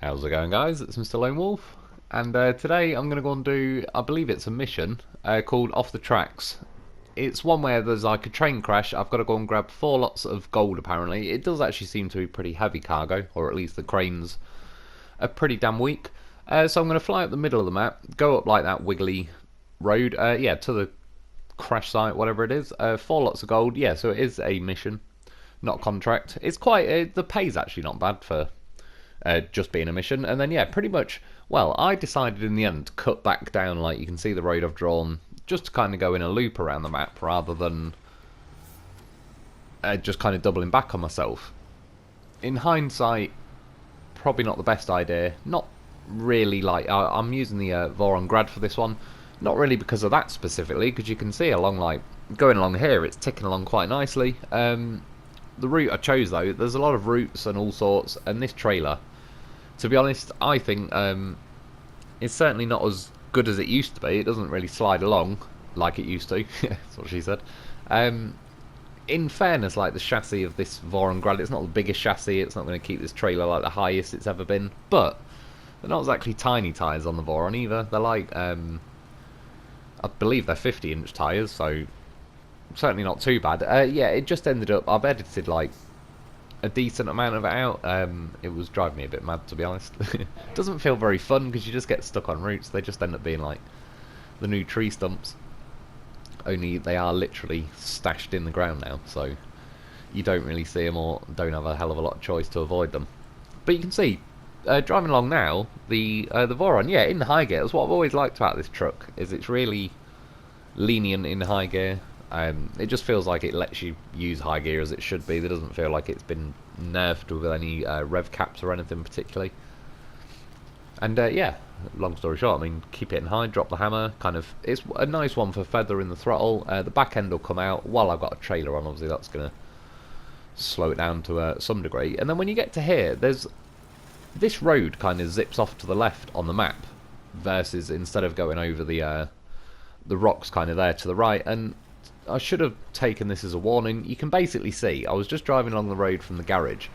How's it going, guys? It's Mr. Lone Wolf, and today I'm going to go and do, I believe it's a mission called Off the Tracks. It's one where there's like a train crash. I've got to go and grab 4 lots of gold, apparently. It does actually seem to be pretty heavy cargo, or at least the cranes are pretty damn weak. So I'm going to fly up the middle of the map, go up like that wiggly road, yeah, to the crash site, whatever it is. 4 lots of gold, yeah, so it is a mission, not a contract. It's quite, the pay's actually not bad for just being a mission. And then, yeah, pretty much, well, I decided in the end to cut back down, like you can see the road I've drawn, just to kind of go in a loop around the map rather than just kind of doubling back on myself. In hindsight, probably not the best idea. Not really, like, I'm using the Voron Grad for this one. Not really because of that specifically, because you can see along, like, going along here, it's ticking along quite nicely. The route I chose, though, there's a lot of routes and all sorts, and this trailer, to be honest, I think it's certainly not as good as it used to be. It doesn't really slide along like it used to. That's what she said. In fairness, like the chassis of this Voron Grad, it's not the biggest chassis. It's not going to keep this trailer like the highest it's ever been. But they're not exactly tiny tyres on the Voron either. They're like, I believe they're 50-inch tyres, so certainly not too bad. Yeah, it just ended up, I've edited like a decent amount of it out. It was driving me a bit mad, to be honest. It doesn't feel very fun because you just get stuck on routes. They just end up being like the new tree stumps, only they are literally stashed in the ground now, so you don't really see them or don't have a hell of a lot of choice to avoid them. But you can see, driving along now, the Voron, yeah, in high gear. That's what I've always liked about this truck, is it's really lenient in high gear. It just feels like it lets you use high gear as it should be. It doesn't feel like it's been nerfed with any rev caps or anything particularly. And yeah, long story short, I mean, keep it in high, drop the hammer, kind of, it's a nice one for feathering the throttle. The back end will come out while I've got a trailer on, obviously that's going to slow it down to some degree. And then when you get to here, there's, this road kind of zips off to the left on the map, versus instead of going over the rocks kind of there to the right. And I should have taken this as a warning. You can basically see, I was just driving along the road from the garage,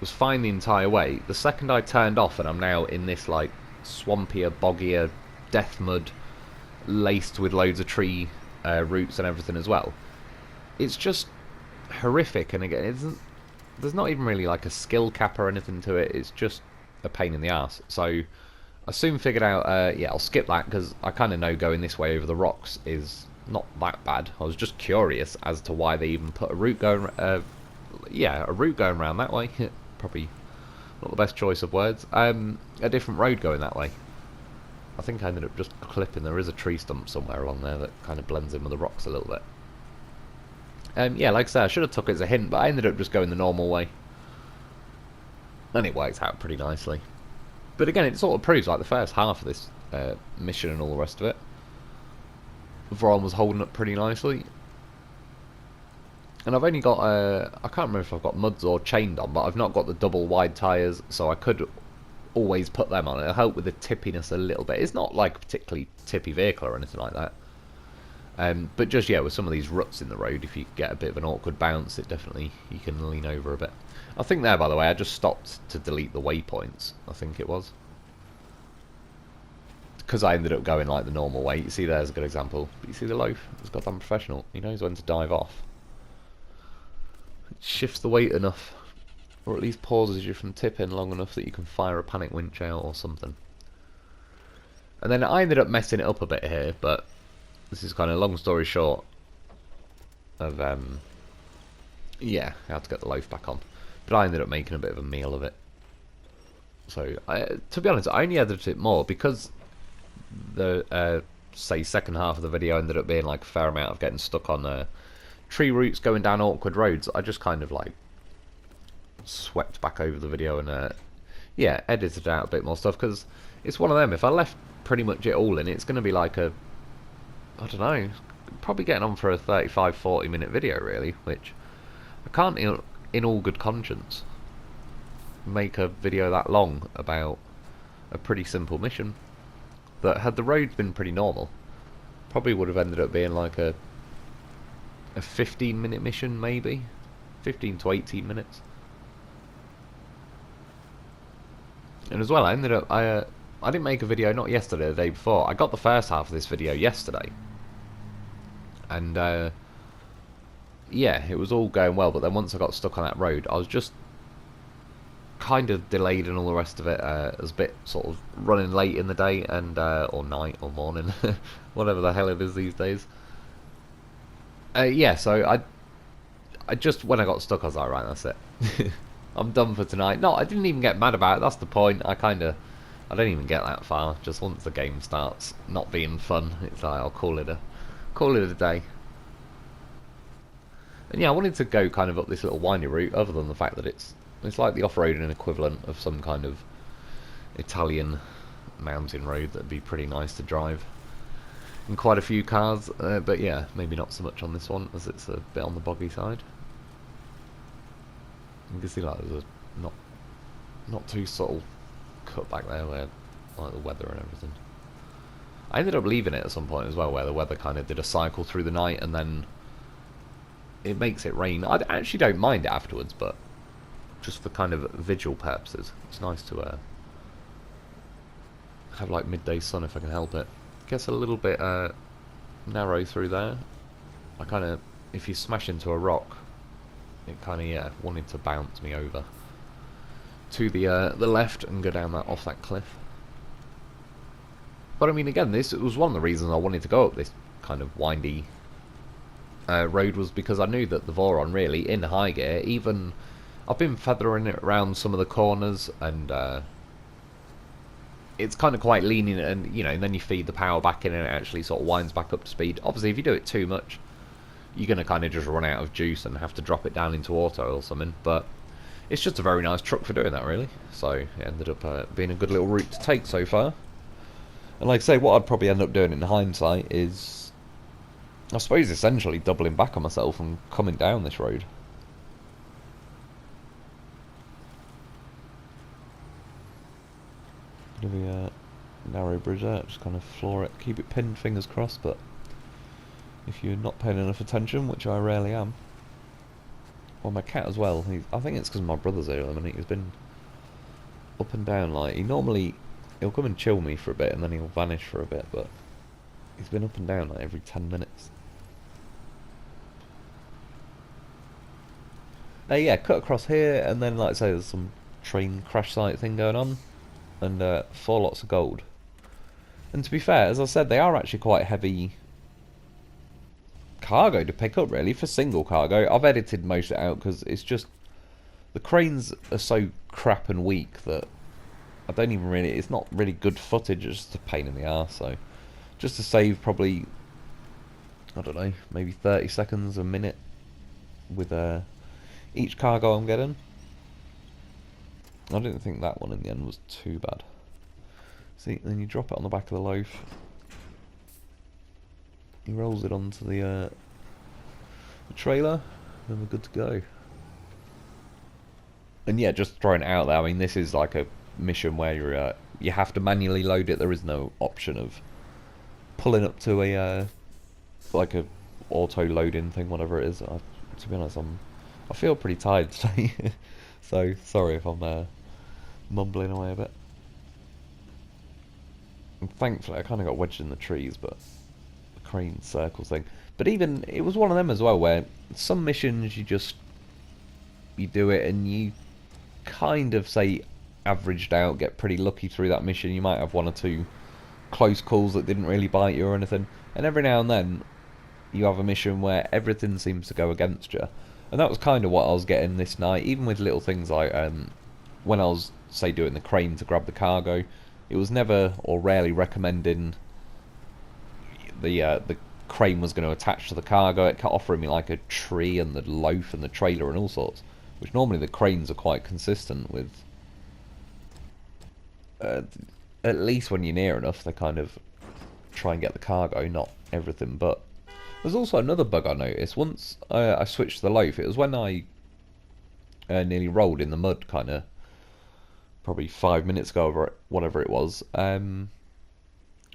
was fine the entire way. The second I turned off and I'm now in this like swampier, boggier, death mud, laced with loads of tree roots and everything as well. It's just horrific, and again, there's not even really like a skill cap or anything to it. It's just a pain in the ass. So I soon figured out, yeah, I'll skip that because I kind of know going this way over the rocks is not that bad. I was just curious as to why they even put a route going, yeah, a route going around that way. Probably not the best choice of words. A different road going that way. I think I ended up just clipping. There is a tree stump somewhere along there that kind of blends in with the rocks a little bit. Yeah, like I said, I should have took it as a hint, but I ended up just going the normal way, and it works out pretty nicely. But again, it sort of proves like the first half of this mission and all the rest of it, Voron was holding up pretty nicely. And I've only got, I can't remember if I've got muds or chained on, but I've not got the double wide tyres, so I could always put them on. It'll help with the tippiness a little bit. It's not like a particularly tippy vehicle or anything like that. But just, yeah, with some of these ruts in the road, if you get a bit of an awkward bounce, it definitely, you can lean over a bit. I think there, by the way, I just stopped to delete the waypoints, I think it was, because I ended up going like the normal way. You see, there's a good example. But you see the loaf? It's goddamn professional. He knows when to dive off. It shifts the weight enough, or at least pauses you from tipping long enough that you can fire a panic winch out or something. And then I ended up messing it up a bit here, but this is kind of long story short of, yeah, how to get the loaf back on. But I ended up making a bit of a meal of it. So, to be honest, I only edited it more because the, say, second half of the video ended up being like a fair amount of getting stuck on tree roots going down awkward roads. I just kind of like swept back over the video and, yeah, edited out a bit more stuff, because it's one of them. If I left pretty much it all in, it's going to be like a, I don't know, probably getting on for a 35-40 minute video really, which I can't in all good conscience make a video that long about a pretty simple mission that, had the roads been pretty normal, probably would have ended up being like a 15-minute mission, maybe 15 to 18 minutes. And as well, I ended up I didn't make a video not yesterday, the day before. I got the first half of this video yesterday, and yeah, it was all going well. But then once I got stuck on that road, I was just kind of delayed and all the rest of it. It was a bit sort of running late in the day and or night or morning, whatever the hell it is these days. Yeah, so I just when I got stuck, I was like, right, that's it. I'm done for tonight. No, I didn't even get mad about it. That's the point. I don't even get that far. Just once the game starts not being fun, it's like I'll call it a day. And yeah, I wanted to go kind of up this little windy route, other than the fact that it's like the off-roading equivalent of some kind of Italian mountain road that'd be pretty nice to drive in quite a few cars. But yeah, maybe not so much on this one, as it's a bit on the boggy side. You can see like there's a not too subtle cut back there where like the weather and everything. I ended up leaving it at some point as well, where the weather kind of did a cycle through the night and then it makes it rain. I actually don't mind it afterwards, but just for kind of visual purposes, it's nice to have like midday sun if I can help it. Gets a little bit narrow through there. I kind of, if you smash into a rock, it kind of, yeah, wanted to bounce me over to the left and go down that off that cliff. But I mean, again, this was one of the reasons I wanted to go up this kind of windy road, was because I knew that the Voron really in high gear, even I've been feathering it around some of the corners, and it's kind of quite leaning, and you know, and then you feed the power back in and it actually sort of winds back up to speed. Obviously, if you do it too much, you're going to kind of just run out of juice and have to drop it down into auto or something. But it's just a very nice truck for doing that, really. So it ended up being a good little route to take so far. And like I say, what I'd probably end up doing in hindsight is, I suppose, essentially doubling back on myself and coming down this road. Bit of a narrow bridge there, just kind of floor it, keep it pinned, fingers crossed. But if you're not paying enough attention, which I rarely am. Well, my cat as well, I think it's because my brother's here at the minute. He's been up and down, like, he'll come and chill me for a bit and then he'll vanish for a bit, but he's been up and down like every 10 minutes. Yeah, cut across here, and then, like I say, there's some train crash site thing going on, and 4 lots of gold. And to be fair, as I said, they are actually quite heavy cargo to pick up, really, for single cargo. I've edited most of it out because it's just, the cranes are so crap and weak that I don't even really, it's not really good footage, it's just a pain in the arse. So just to save probably, I don't know, maybe 30 seconds, a minute with each cargo I'm getting. I didn't think that one in the end was too bad. See, then you drop it on the back of the loaf. He rolls it onto the trailer, and we're good to go. And yeah, just throwing it out there, I mean, this is like a mission where you have to manually load it. There is no option of pulling up to a like a auto loading thing, whatever it is. To be honest, I feel pretty tired today, so sorry if I'm mumbling away a bit. And thankfully, I kind of got wedged in the trees, but the crane circles thing. But even it was one of them as well, where some missions you do it and you kind of say averaged out, get pretty lucky through that mission. You might have 1 or 2 close calls that didn't really bite you or anything, and every now and then you have a mission where everything seems to go against you. And that was kind of what I was getting this night, even with little things like when I was, say, doing the crane to grab the cargo, it was never or rarely recommending the crane was going to attach to the cargo. It kept offering me like a tree and the loaf and the trailer and all sorts, which normally the cranes are quite consistent with. At least when you're near enough, they kind of try and get the cargo, not everything. But there's also another bug I noticed. Once I switched to the loaf, it was when I nearly rolled in the mud, kind of probably 5 minutes ago, or whatever it was.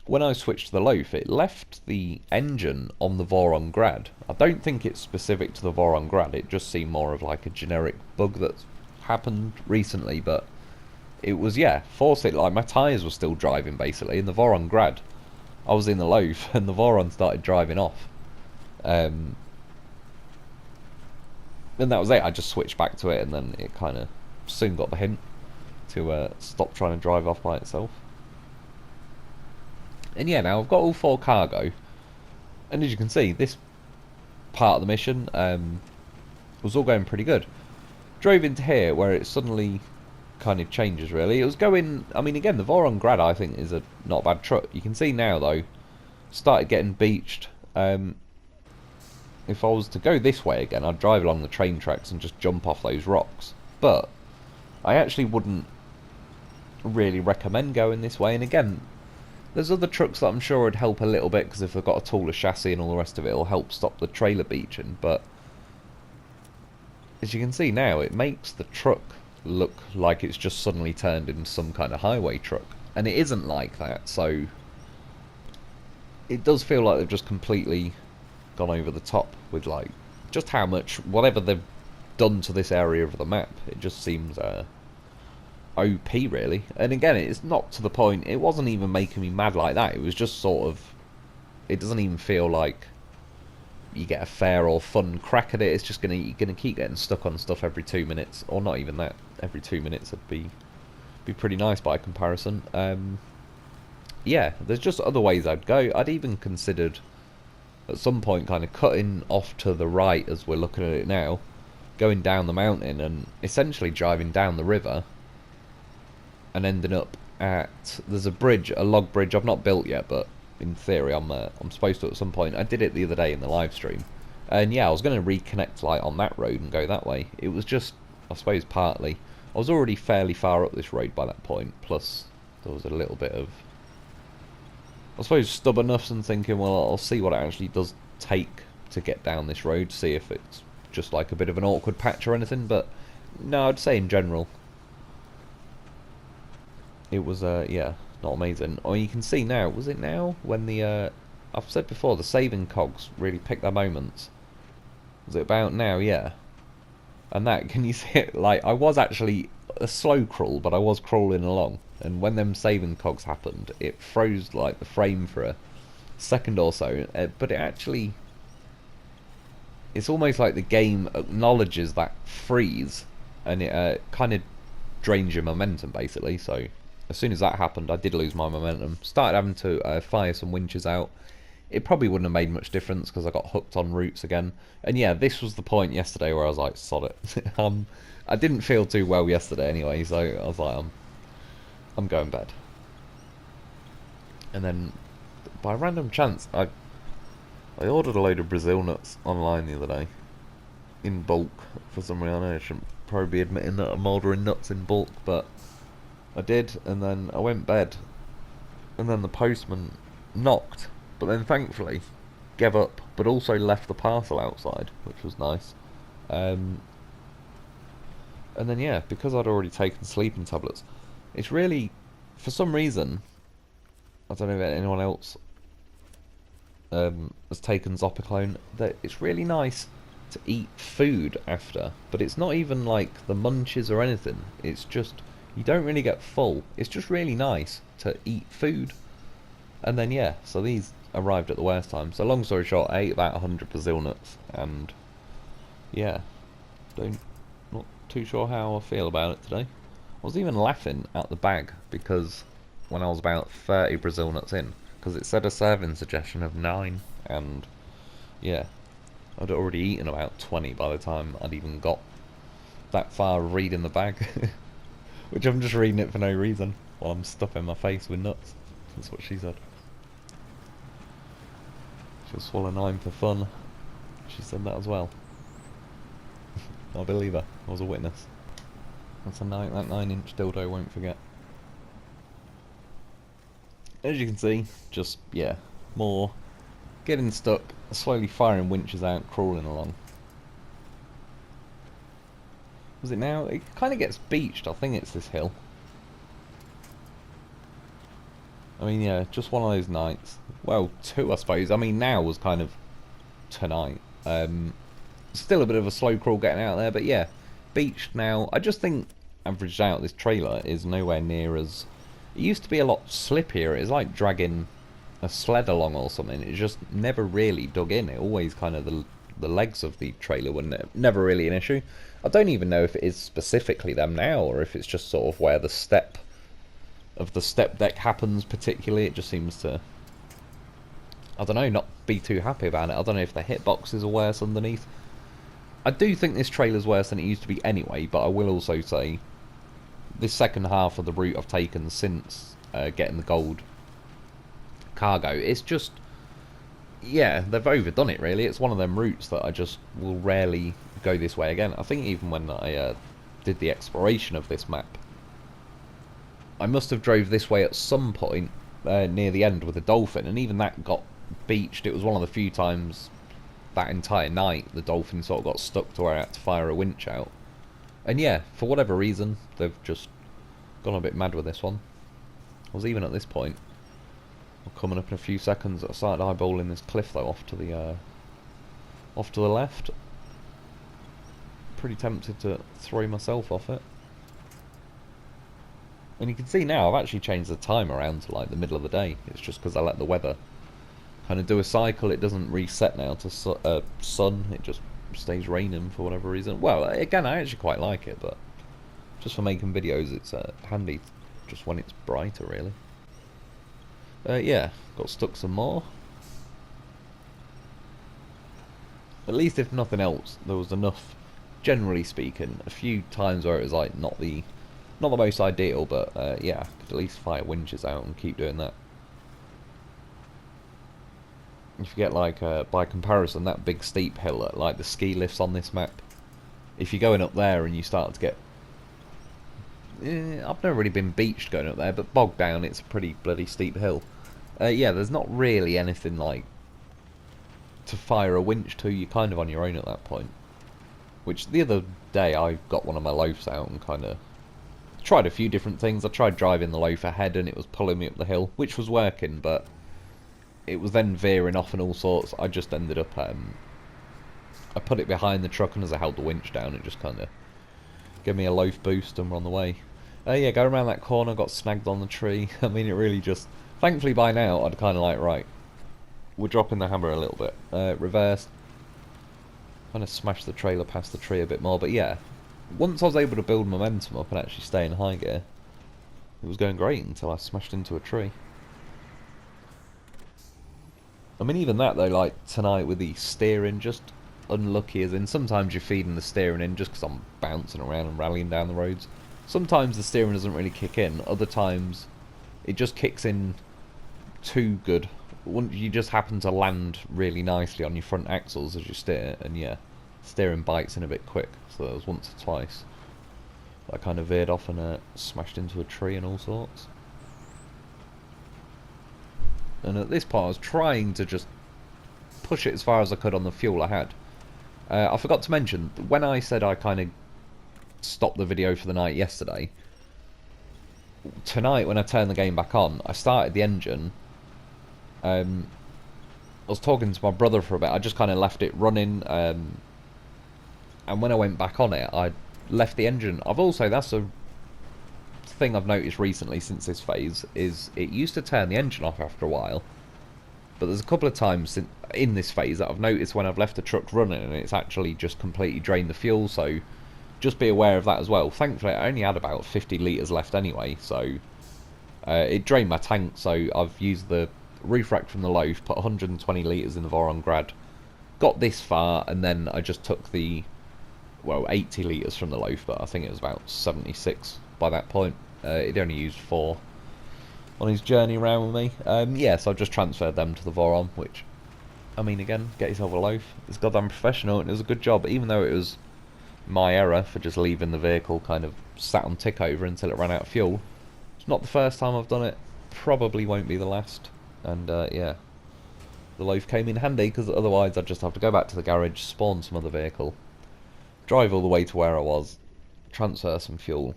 When I switched to the loaf, it left the engine on the Voron Grad. I don't think it's specific to the Voron Grad. It just seemed more of like a generic bug that's happened recently, but it was, yeah, forcing, like, my tyres were still driving, basically, in the Voron Grad. I was in the Lo4f, and the Voron started driving off. And that was it. I just switched back to it, and then it kind of soon got the hint to stop trying to drive off by itself. And yeah, now I've got all 4 cargo, and as you can see, this part of the mission was all going pretty good. Drove into here, where it suddenly kind of changes, really. It was going, I mean, again, the Voron Grad, I think, is a not bad truck. You can see now, though, started getting beached. If I was to go this way again, I'd drive along the train tracks and just jump off those rocks. But I actually wouldn't really recommend going this way. And again, there's other trucks that I'm sure would help a little bit, because if they've got a taller chassis and all the rest of it, it'll help stop the trailer beaching. But as you can see now, it makes the truck look like it's just suddenly turned into some kind of highway truck. And it isn't like that, so it does feel like they've just completely gone over the top with, like, just how much, whatever they've done to this area of the map. It just seems OP, really. And again, it's not to the point, it wasn't even making me mad like that. It was just sort of, it doesn't even feel like you get a fair or fun crack at it. It's just you're gonna keep getting stuck on stuff every 2 minutes, or not even that. Every 2 minutes would be pretty nice by comparison. Yeah, there's just other ways I'd go. I'd even considered at some point kind of cutting off to the right as we're looking at it now, going down the mountain and essentially driving down the river and ending up at, there's a bridge, a log bridge I've not built yet, but in theory I'm supposed to at some point. I did it the other day in the live stream, and yeah, I was going to reconnect like on that road and go that way. It was just, I suppose partly, I was already fairly far up this road by that point, plus there was a little bit of, I suppose, stubbornness and thinking, well, I'll see what it actually does take to get down this road, see if it's just like a bit of an awkward patch or anything. But no, I'd say in general it was yeah, not amazing. Or you can see now, was it now when the I've said before, the saving cogs really pick their moments. Was it about now? Yeah. And that, can you see it? Like, I was actually a slow crawl, but I was crawling along, and when them saving cogs happened, it froze like the frame for a second or so. But it actually, it's almost like the game acknowledges that freeze, and it kind of drains your momentum, basically. So as soon as that happened, I did lose my momentum. Started having to fire some winches out. It probably wouldn't have made much difference because I got hooked on roots again. And yeah, this was the point yesterday where I was like, sod it. I didn't feel too well yesterday anyway, so I was like, I'm going to bed. And then, by random chance, I ordered a load of Brazil nuts online the other day. In bulk, for some reason. I know I shouldn't probably be admitting that I'm ordering nuts in bulk, but I did, and then I went to bed. And then the postman knocked, but then thankfully gave up, but also left the parcel outside, which was nice. And then yeah, because I'd already taken sleeping tablets, it's really, for some reason, I don't know if anyone else has taken Zopiclone, that it's really nice to eat food after, but it's not even like the munches or anything. It's just, you don't really get full. It's just really nice to eat food. And then yeah, so these arrived at the worst time. So long story short, I ate about 100 Brazil nuts, and yeah, not too sure how I feel about it today. I was even laughing at the bag, because when I was about 30 Brazil nuts in, because it said a serving suggestion of 9, and yeah, I'd already eaten about 20 by the time I'd even got that far reading the bag. Which I'm just reading it for no reason, while I'm stuffing my face with nuts. That's what she said. She'll swallow 9 for fun. She said that as well. I believe her. I was a witness. That's a night that 9-inch dildo won't forget. As you can see, just, yeah, more getting stuck, slowly firing winches out, crawling along. Was it now? It kind of gets beached. I think it's this hill. I mean, yeah, just one of those nights. Well, 2, I suppose. I mean, now was kind of tonight. Still a bit of a slow crawl getting out there, but yeah, beached now. I just think averaged out, this trailer is nowhere near as... It used to be a lot slippier. It's like dragging a sled along or something. It just never really dug in. It always kind of... The legs of the trailer were never really an issue. I don't even know if it is specifically them now, or if it's just sort of where the step of the step deck happens particularly. It just seems to... I don't know, not be too happy about it. I don't know if the hitboxes are worse underneath. I do think this trailer's worse than it used to be anyway, but I will also say this second half of the route I've taken since getting the gold cargo, it's just, yeah, they've overdone it really. It's one of them routes that I just will rarely go this way again. I think even when I did the exploration of this map, I must have drove this way at some point near the end with a dolphin, and even that got beached. It was one of the few times that entire night the dolphin sort of got stuck to where I had to fire a winch out. And yeah, for whatever reason, they've just gone a bit mad with this one. I was even at this point, coming up in a few seconds, I started eyeballing this cliff though off to the left. Pretty tempted to throw myself off it. And you can see now I've actually changed the time around to like the middle of the day. It's just because I let the weather kind of do a cycle. It doesn't reset now to sun. It just stays raining for whatever reason. Well, again, I actually quite like it, but just for making videos, it's handy just when it's brighter, really. Yeah, got stuck some more. At least, if nothing else, there was enough, generally speaking, a few times where it was like not the most ideal, but yeah, I could at least fire winches out and keep doing that. If you get like, by comparison, that big steep hill, like the ski lifts on this map, if you're going up there and you start to get... I've never really been beached going up there, but bogged down, it's a pretty bloody steep hill. Yeah, there's not really anything like to fire a winch to. You're kind of on your own at that point. Which the other day I got one of my loafs out and kind of tried a few different things. I tried driving the loaf ahead and it was pulling me up the hill, which was working, but it was then veering off and all sorts. I just ended up, I put it behind the truck, and as I held the winch down, it just kind of gave me a loaf boost and we're on the way. Yeah, going around that corner, got snagged on the tree. I mean, it really just... Thankfully by now, I'd kind of like, right, we're dropping the hammer a little bit. Reversed. Kind of smashed the trailer past the tree a bit more, but yeah. Once I was able to build momentum up and actually stay in high gear, it was going great until I smashed into a tree. I mean, even that though, like tonight with the steering, just unlucky as in sometimes you're feeding the steering in just because I'm bouncing around and rallying down the roads. Sometimes the steering doesn't really kick in, other times it just kicks in too good. You just happen to land really nicely on your front axles as you steer, and yeah, steering bites in a bit quick. So there was once or twice I kind of veered off and smashed into a tree and all sorts. And at this part I was trying to just push it as far as I could on the fuel I had. I forgot to mention, when I said I kind of stopped the video for the night yesterday, tonight when I turned the game back on, I started the engine. I was talking to my brother for a bit. I just kind of left it running, and when I went back on it, I left the engine. That's a thing I've noticed recently since this phase, is it used to turn the engine off after a while, but there's a couple of times in this phase that I've noticed when I've left the truck running and it's actually just completely drained the fuel, so just be aware of that as well. Thankfully I only had about 50 litres left anyway, so it drained my tank, so I've used the roof rack from the loaf, put 120 litres in the Voron Grad, got this far, and then I just took the, well, 80 litres from the loaf, but I think it was about 76 by that point. He'd only used 4 on his journey around with me. Yeah, so I've just transferred them to the Voron, which, I mean, again, get yourself a loaf. It's goddamn professional, and it was a good job, even though it was my error for just leaving the vehicle kind of sat on tick over until it ran out of fuel. It's not the first time I've done it, probably won't be the last, and yeah, the loaf came in handy, because otherwise I'd just have to go back to the garage, spawn some other vehicle, drive all the way to where I was, transfer some fuel.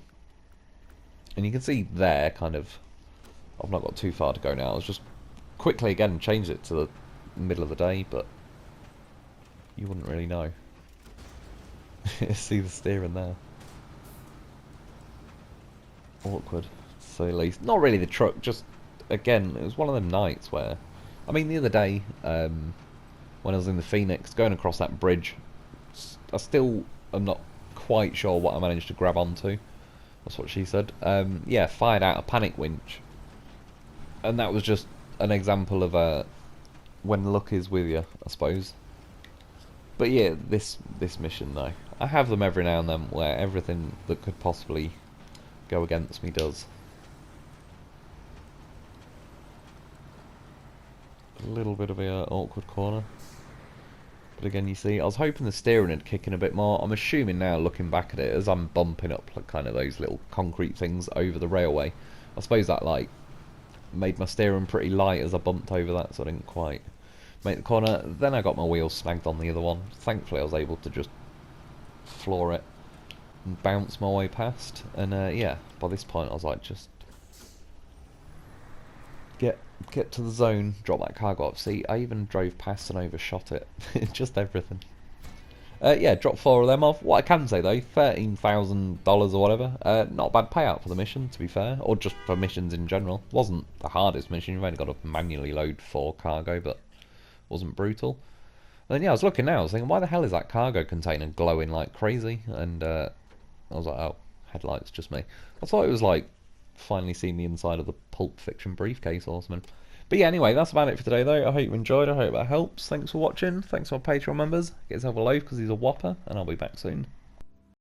And you can see there, kind of, I've not got too far to go now. I was just quickly again changed it to the middle of the day, but you wouldn't really know. See the steering there. awkward, to say the least. Not really the truck, just, again, it was one of them nights where, I mean, the other day, when I was in the Phoenix, going across that bridge, I still am not quite sure what I managed to grab onto. That's what she said. Yeah, fired out a panic winch. And that was just an example of when luck is with you, I suppose. But yeah, this mission though, I have them every now and then where everything that could possibly go against me does. A little bit of a awkward corner. But again, you see, I was hoping the steering would kick in a bit more. I'm assuming now, looking back at it, as I'm bumping up like kind of those little concrete things over the railway, I suppose that like made my steering pretty light as I bumped over that, so I didn't quite make the corner. Then I got my wheels snagged on the other one. Thankfully, I was able to just floor it and bounce my way past. And yeah, by this point, I was like, just get to the zone, drop that cargo up. See, I even drove past and overshot it. Just everything. Yeah, drop 4 of them off. What I can say though, $13,000 or whatever. Not a bad payout for the mission, to be fair, or just for missions in general. Wasn't the hardest mission. You've only got to manually load 4 cargo, but wasn't brutal. And then yeah, I was looking now. I was thinking, why the hell is that cargo container glowing like crazy? And I was like, oh, headlights, just me. I thought it was like finally seeing the inside of the Pulp Fiction briefcase or something. But yeah, anyway, that's about it for today though. I hope you enjoyed. I hope that helps. Thanks for watching. Thanks to my Patreon members. Get yourself a loaf because he's a whopper, and I'll be back soon.